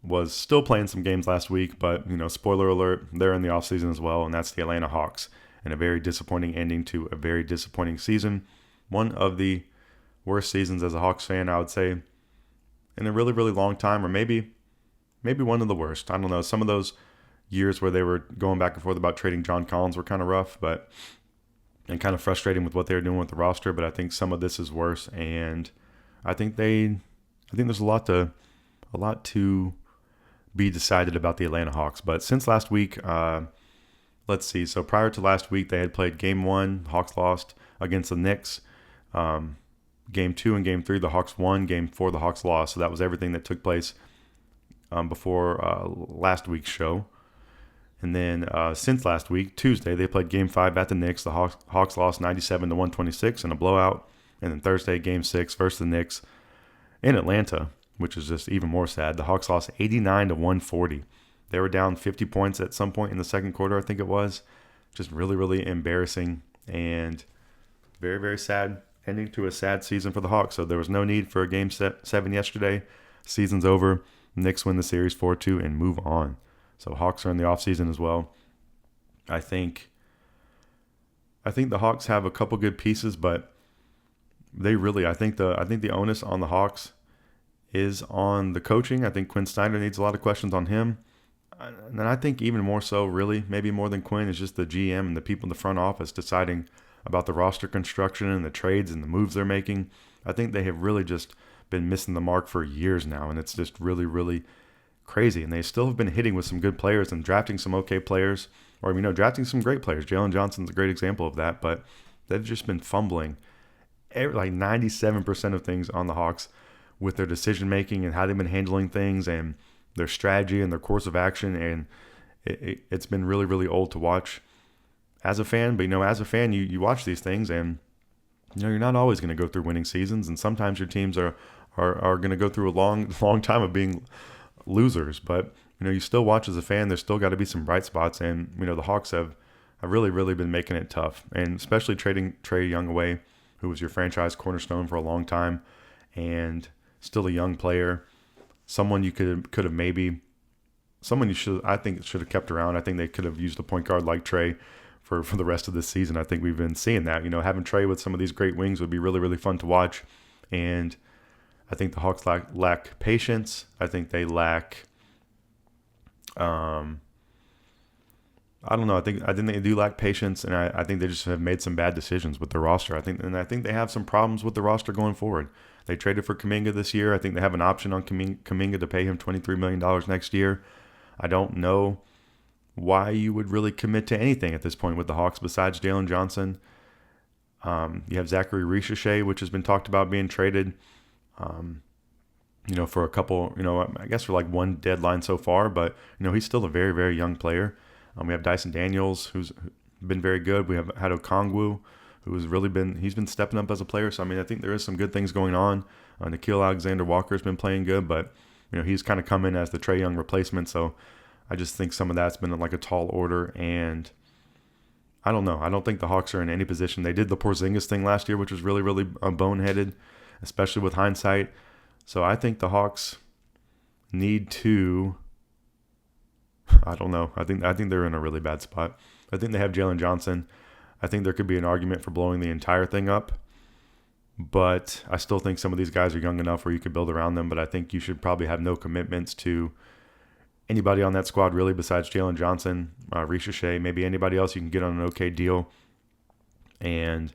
was still playing some games last week, but spoiler alert, they're in the offseason as well, and that's the Atlanta Hawks. And a very disappointing ending to a very disappointing season. One of the worst seasons as a Hawks fan, I would say, in a really, really long time, or maybe one of the worst. I don't know. Some of those years where they were going back and forth about trading John Collins were kind of rough, and kind of frustrating with what they were doing with the roster. But I think some of this is worse, and I think there's a lot to be decided about the Atlanta Hawks. But since last week, let's see. So prior to last week, they had played Game 1. Hawks lost against the Knicks. Game 2 and Game 3, the Hawks won. Game 4, the Hawks lost. So that was everything that took place before last week's show. And then since last week, Tuesday, they played Game 5 at the Knicks. The Hawks lost 97-126 in a blowout. And then Thursday, Game 6 versus the Knicks in Atlanta, which is just even more sad. The Hawks lost 89-140. They were down 50 points at some point in the second quarter, I think it was. Just really, really embarrassing and very, very sad ending to a sad season for the Hawks. So there was no need for a Game 7 yesterday. Season's over. Knicks win the series 4-2 and move on. So Hawks are in the offseason as well. I think the Hawks have a couple good pieces, but I think the onus on the Hawks is on the coaching. I think Quinn Snyder needs a lot of questions on him. And I think even more so, really, maybe more than Quinn, is just the GM and the people in the front office deciding about the roster construction and the trades and the moves they're making. I think they have really just been missing the mark for years now, and it's just really, really crazy. And they still have been hitting with some good players and drafting some okay players, or drafting some great players. Jalen Johnson's a great example of that, but they've just been fumbling like 97% of things on the Hawks with their decision making and how they've been handling things and their strategy and their course of action. And it's been really, really old to watch as a fan. But as a fan, you watch these things, and you're not always going to go through winning seasons, and sometimes your teams are going to go through a long time of being losers. But you still watch as a fan. There's still got to be some bright spots, and the Hawks have really, really been making it tough, and especially trading Trae Young away, who was your franchise cornerstone for a long time, and still a young player, someone you could have maybe, someone I think should have kept around. I think they could have used a point guard like Trae for the rest of this season. I think we've been seeing that. Having Trae with some of these great wings would be really, really fun to watch. And I think the Hawks lack patience. I think they lack, I don't know. I think they do lack patience, and I think they just have made some bad decisions with their roster. I think they have some problems with the roster going forward. They traded for Kuminga this year. I think they have an option on Kuminga to pay him $23 million next year. I don't know why you would really commit to anything at this point with the Hawks besides Jalen Johnson. You have Zachary Ricochet, which has been talked about being traded, for a couple, I guess for like one deadline so far, but, he's still a very, very young player. We have Dyson Daniels, who's been very good. We have had Okongwu, who's he's been stepping up as a player. So, I think there is some good things going on. Nickeil Alexander-Walker's been playing good, but, he's kind of come in as the Trae Young replacement. So I just think some of that's been like a tall order, and I don't know. I don't think the Hawks are in any position. They did the Porzingis thing last year, which was really, really boneheaded, especially with hindsight. So I think the Hawks need to, I don't know. I think they're in a really bad spot. I think they have Jalen Johnson. I think there could be an argument for blowing the entire thing up. But I still think some of these guys are young enough where you could build around them. But I think you should probably have no commitments to anybody on that squad really besides Jalen Johnson, Ricochet, maybe anybody else you can get on an okay deal and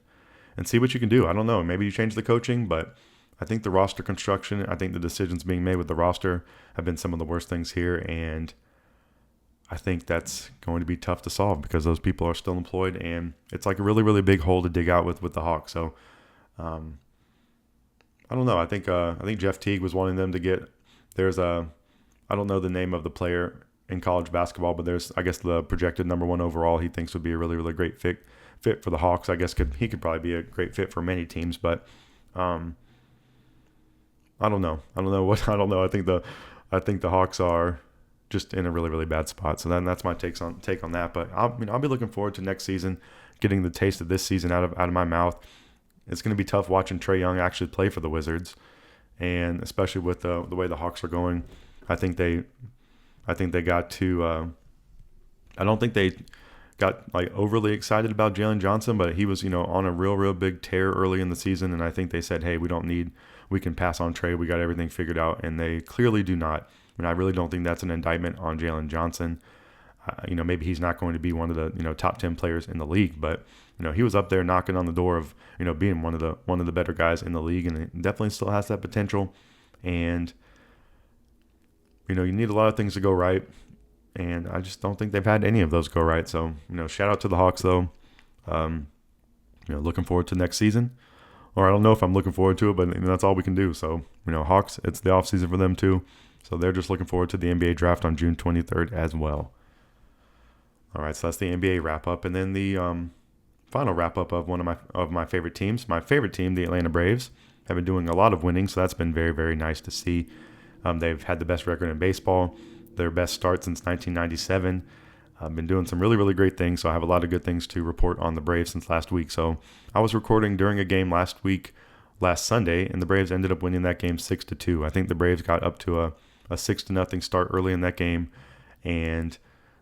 see what you can do. I don't know. Maybe you change the coaching, but I think the roster construction, I think the decisions being made with the roster have been some of the worst things here. And I think that's going to be tough to solve because those people are still employed, and it's like a really, really big hole to dig out with the Hawks. So I don't know. I think Jeff Teague was wanting them to get. I don't know the name of the player in college basketball, but there's, I guess, the projected number 1 overall he thinks would be a really, really great fit for the Hawks. I guess he could probably be a great fit for many teams, but I don't know. I don't know. I think the Hawks are just in a really, really bad spot. So then that's my take on that. But I'll be looking forward to next season, getting the taste of this season out of my mouth. It's going to be tough watching Trae Young actually play for the Wizards, and especially with the way the Hawks are going. I think they got to. I don't think they got like overly excited about Jalen Johnson, but he was on a real big tear early in the season, and I think they said, hey, we can pass on Trae. We got everything figured out, and they clearly do not. I really don't think that's an indictment on Jalen Johnson. Maybe he's not going to be one of the top 10 players in the league, but he was up there knocking on the door of being one of the better guys in the league, and it definitely still has that potential. And you need a lot of things to go right, and I just don't think they've had any of those go right. So shout out to the Hawks though. Looking forward to next season, or I don't know if I'm looking forward to it, but that's all we can do. So Hawks, it's the off season for them too. So they're just looking forward to the NBA draft on June 23rd as well. All right, so that's the NBA wrap-up. And then the final wrap-up of one of my favorite teams. My favorite team, the Atlanta Braves, have been doing a lot of winning, so that's been very, very nice to see. They've had the best record in baseball, their best start since 1997. Been doing some really, really great things, so I have a lot of good things to report on the Braves since last week. So I was recording during a game last Sunday, and the Braves ended up winning that game 6-2. I think the Braves got up to a 6-0 start early in that game, and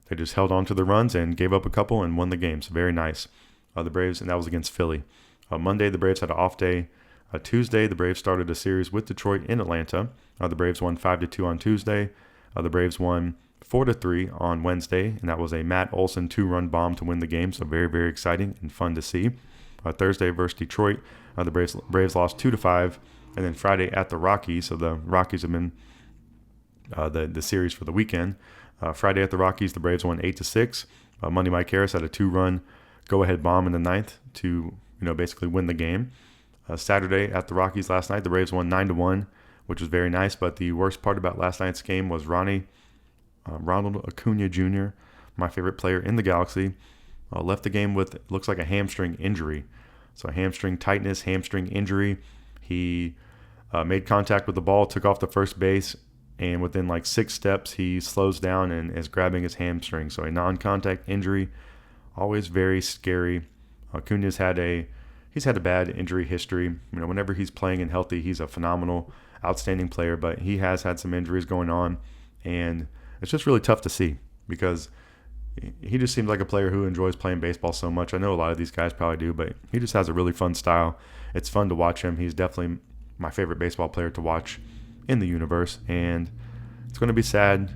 they just held on to the runs and gave up a couple and won the game. So very nice. The Braves, and that was against Philly. Monday, the Braves had an off day. Tuesday, the Braves started a series with Detroit in Atlanta. The Braves won 5-2 on Tuesday. The Braves won 4-3 on Wednesday, and that was a Matt Olson 2-run bomb to win the game. So very, very exciting and fun to see. Thursday versus Detroit, the Braves lost 2-5, and then Friday at the Rockies. So the Rockies have been the series for the weekend. Friday at the Rockies, the Braves won 8-6. Monday Mike Harris had a 2-run go-ahead bomb in the ninth to basically win the game. Saturday at the Rockies last night, the Braves won 9-1, which was very nice. But the worst part about last night's game was Ronald Acuna Jr., my favorite player in the Galaxy, left the game with looks like a hamstring injury. So a hamstring tightness, hamstring injury. He made contact with the ball, took off the first base, and within like 6 steps, he slows down and is grabbing his hamstring. So a non-contact injury, always very scary. Acuna's had a bad injury history. Whenever he's playing and healthy, he's a phenomenal, outstanding player. But he has had some injuries going on, and it's just really tough to see because he just seems like a player who enjoys playing baseball so much. I know a lot of these guys probably do, but he just has a really fun style. It's fun to watch him. He's definitely my favorite baseball player to watch in the universe, and it's going to be sad,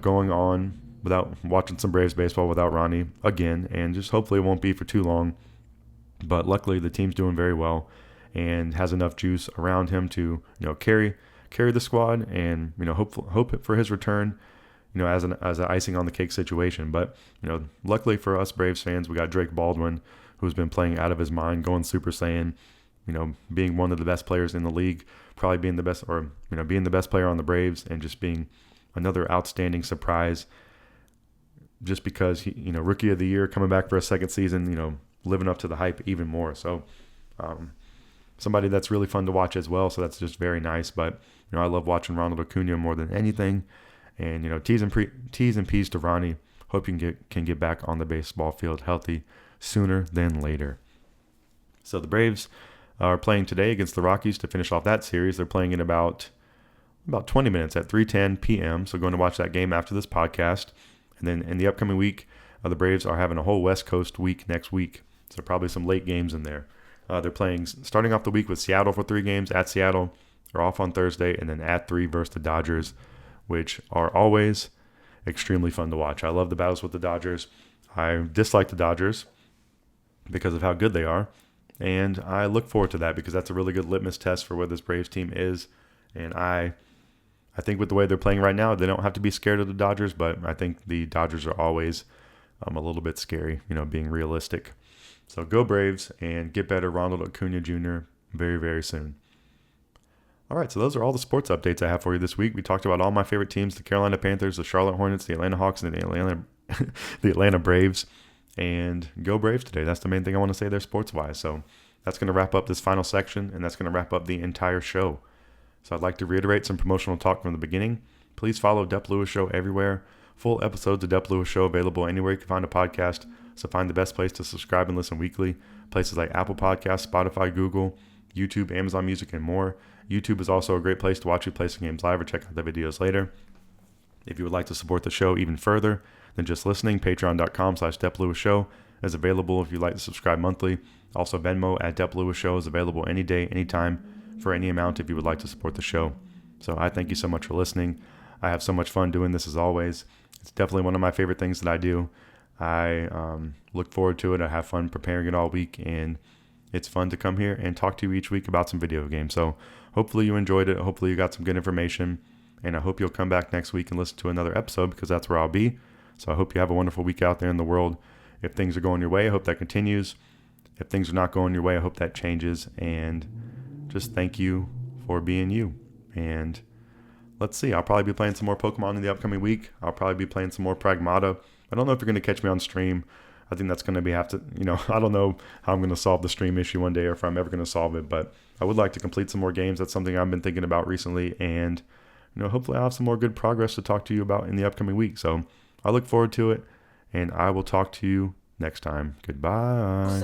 going on without watching some Braves baseball without Ronnie again, and just hopefully it won't be for too long. But luckily the team's doing very well and has enough juice around him to carry the squad and hope for his return as an icing on the cake situation. But luckily for us Braves fans, we got Drake Baldwin, who's been playing out of his mind, going Super Saiyan, being one of the best players in the league, probably being the best, or being the best player on the Braves, and just being another outstanding surprise. Just because he, Rookie of the Year, coming back for a second season, living up to the hype even more. So somebody that's really fun to watch as well. So that's just very nice. But, I love watching Ronald Acuna more than anything. And, T's and P's to Ronnie. Hope you can get back on the baseball field healthy sooner than later. So the Braves are playing today against the Rockies to finish off that series. They're playing in about 20 minutes at 3:10 p.m. So going to watch that game after this podcast. And then in the upcoming week, the Braves are having a whole West Coast week next week. So probably some late games in there. They're starting off the week with Seattle for 3 games at Seattle. They're off on Thursday, and then at 3 versus the Dodgers, which are always extremely fun to watch. I love the battles with the Dodgers. I dislike the Dodgers because of how good they are. And I look forward to that because that's a really good litmus test for where this Braves team is. And I think with the way they're playing right now, they don't have to be scared of the Dodgers, but I think the Dodgers are always a little bit scary, being realistic. So go Braves and get better Ronald Acuna Jr. very, very soon. All right, so those are all the sports updates I have for you this week. We talked about all my favorite teams, the Carolina Panthers, the Charlotte Hornets, the Atlanta Hawks, and the Atlanta Braves. And go Braves today. That's the main thing I want to say there sports-wise. So that's going to wrap up this final section, and that's going to wrap up the entire show. So I'd like to reiterate some promotional talk from the beginning. Please follow Dep Lewis Show everywhere. Full episodes of Dep Lewis Show available anywhere you can find a podcast. So find the best place to subscribe and listen weekly. Places like Apple Podcasts, Spotify, Google, YouTube, Amazon Music, and more. YouTube is also a great place to watch you play some games live or check out the videos later. If you would like to support the show even further than just listening, patreon.com/Dep Lewis Show is available if you'd like to subscribe monthly. Also, Venmo at Dep Lewis Show is available any day, anytime, for any amount if you would like to support the show. So I thank you so much for listening. I have so much fun doing this as always. It's definitely one of my favorite things that I do. I look forward to it. I have fun preparing it all week, and it's fun to come here and talk to you each week about some video games. So hopefully you enjoyed it. Hopefully you got some good information, and I hope you'll come back next week and listen to another episode because that's where I'll be. So I hope you have a wonderful week out there in the world. If things are going your way, I hope that continues. If things are not going your way, I hope that changes. And just thank you for being you. And let's see, I'll probably be playing some more Pokemon in the upcoming week. I'll probably be playing some more Pragmata. I don't know if you're going to catch me on stream. I think that's going to I don't know how I'm going to solve the stream issue one day or if I'm ever going to solve it, but I would like to complete some more games. That's something I've been thinking about recently, and hopefully I'll have some more good progress to talk to you about in the upcoming week. So I look forward to it, and I will talk to you next time. Goodbye.